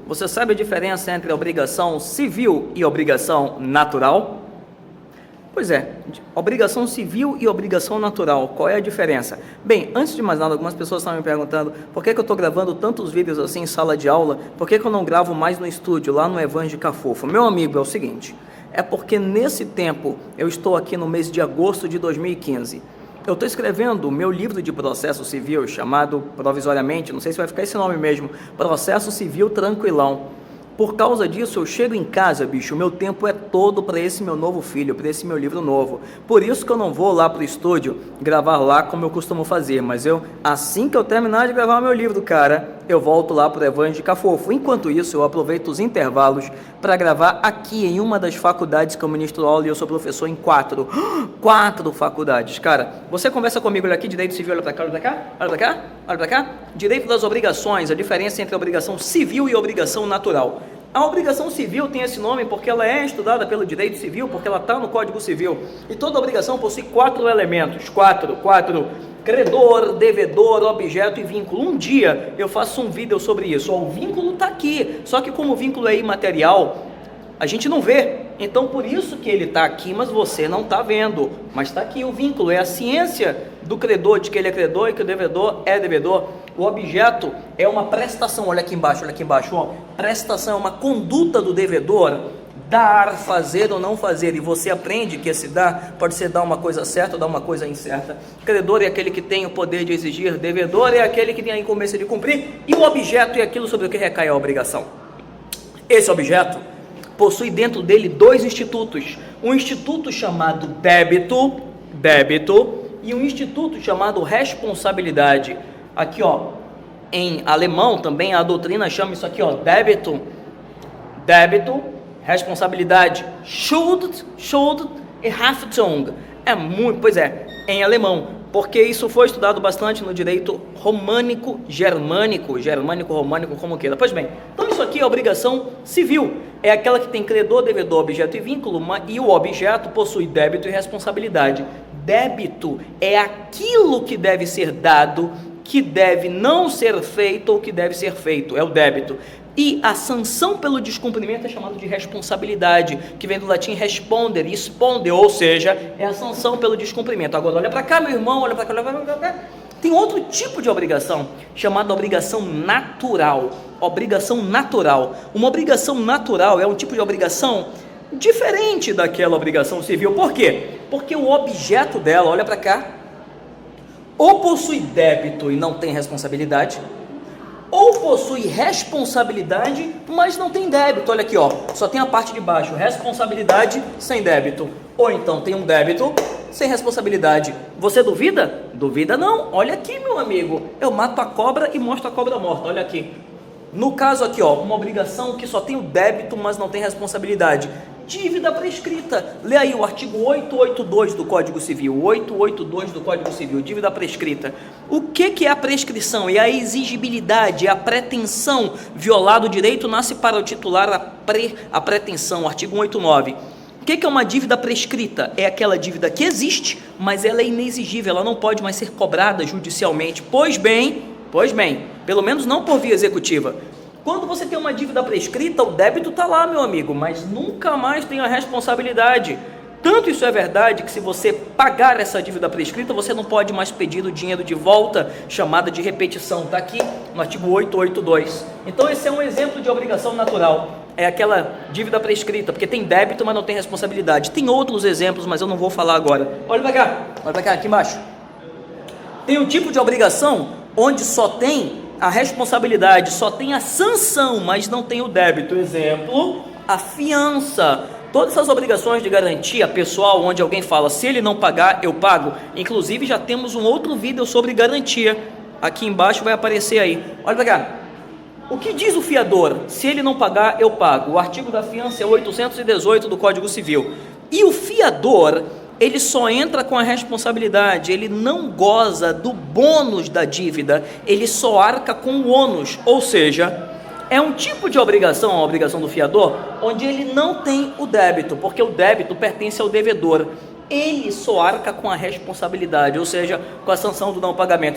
Você sabe a diferença entre obrigação civil e obrigação natural? Pois é, obrigação civil e obrigação natural, qual é a diferença? Bem, antes de mais nada, algumas pessoas estão me perguntando por que eu estou gravando tantos vídeos assim em sala de aula, por que eu não gravo mais no estúdio, lá no Evangel Cafofo? Meu amigo, é o seguinte, é porque nesse tempo, eu estou aqui no mês de agosto de 2015, eu estou escrevendo o meu livro de processo civil, chamado provisoriamente, não sei se vai ficar esse nome mesmo, Processo Civil Tranquilão. Por causa disso, eu chego em casa, bicho, o meu tempo é todo para esse meu novo filho, para esse meu livro novo. Por isso que eu não vou lá para o estúdio gravar lá como eu costumo fazer, mas assim que eu terminar de gravar meu livro, cara, eu volto lá para o Evangel Cafofo. Enquanto isso, eu aproveito os intervalos para gravar aqui em uma das faculdades que eu ministro aula e eu sou professor em quatro faculdades. Cara, você conversa comigo, olha aqui, direito civil, olha para cá, olha para cá, olha para cá, olha para cá. Direito das obrigações, a diferença entre a obrigação civil e a obrigação natural. A obrigação civil tem esse nome porque ela é estudada pelo direito civil, porque ela está no Código Civil. E toda obrigação possui 4 elementos, credor, devedor, objeto e vínculo. Um dia eu faço um vídeo sobre isso. O vínculo está aqui, só que como o vínculo é imaterial, a gente não vê. Então por isso que ele está aqui, mas você não está vendo. Mas está aqui o vínculo, é a ciência do credor, de que ele é credor e que o devedor é devedor. O objeto é uma prestação, olha aqui embaixo, ó. Prestação é uma conduta do devedor, dar, fazer ou não fazer, e você aprende que esse dar pode ser dar uma coisa certa ou dar uma coisa incerta. Credor é aquele que tem o poder de exigir, devedor é aquele que tem a incumbência de cumprir, e o objeto é aquilo sobre o que recai a obrigação. Esse objeto possui dentro dele 2 institutos, um instituto chamado débito, e um instituto chamado responsabilidade. Aqui, ó, em alemão também a doutrina chama isso aqui, ó, débito, responsabilidade, Schuld e Haftung. Pois é, em alemão, porque isso foi estudado bastante no direito românico, românico, como queira. Pois bem, então isso aqui é obrigação civil, é aquela que tem credor, devedor, objeto e vínculo, e o objeto possui débito e responsabilidade. Débito é aquilo que deve ser dado, que deve não ser feito ou que deve ser feito, é o débito. E a sanção pelo descumprimento é chamada de responsabilidade, que vem do latim responder, exponde, ou seja, é a sanção pelo descumprimento. Agora, olha para cá, meu irmão, olha para cá, olha para cá. Tem outro tipo de obrigação, chamada obrigação natural. Obrigação natural. Uma obrigação natural é um tipo de obrigação diferente daquela obrigação civil. Por quê? Porque o objeto dela, olha para cá, ou possui débito e não tem responsabilidade, ou possui responsabilidade, mas não tem débito. Olha aqui, ó, só tem a parte de baixo, responsabilidade sem débito. Ou então tem um débito sem responsabilidade. Você duvida? Duvida não. Olha aqui, meu amigo, eu mato a cobra e mostro a cobra morta. Olha aqui. No caso aqui, ó, uma obrigação que só tem o débito, mas não tem responsabilidade. Dívida prescrita. Lê aí o artigo 882 do Código Civil. 882 do Código Civil, dívida prescrita. O que é a prescrição? É a exigibilidade, é a pretensão. Violado o direito, nasce para o titular a pretensão. Artigo 189. O que é uma dívida prescrita? É aquela dívida que existe, mas ela é inexigível, ela não pode mais ser cobrada judicialmente. Pois bem, pelo menos não por via executiva. Quando você tem uma dívida prescrita, o débito está lá, meu amigo, mas nunca mais tem a responsabilidade. Tanto isso é verdade que se você pagar essa dívida prescrita, você não pode mais pedir o dinheiro de volta, chamada de repetição. Está aqui no artigo 882. Então esse é um exemplo de obrigação natural. É aquela dívida prescrita, porque tem débito, mas não tem responsabilidade. Tem outros exemplos, mas eu não vou falar agora. Olha para cá, aqui embaixo. Tem um tipo de obrigação onde só tem a responsabilidade, só tem a sanção, mas não tem o débito. Exemplo, a fiança. Todas essas obrigações de garantia pessoal, onde alguém fala, se ele não pagar, eu pago. Inclusive já temos um outro vídeo sobre garantia. Aqui embaixo vai aparecer aí. Olha para cá. O que diz o fiador? Se ele não pagar, eu pago. O artigo da fiança é 818 do Código Civil. E o fiador, ele só entra com a responsabilidade, ele não goza do bônus da dívida, ele só arca com o ônus, ou seja, é um tipo de obrigação, a obrigação do fiador, onde ele não tem o débito, porque o débito pertence ao devedor, ele só arca com a responsabilidade, ou seja, com a sanção do não pagamento.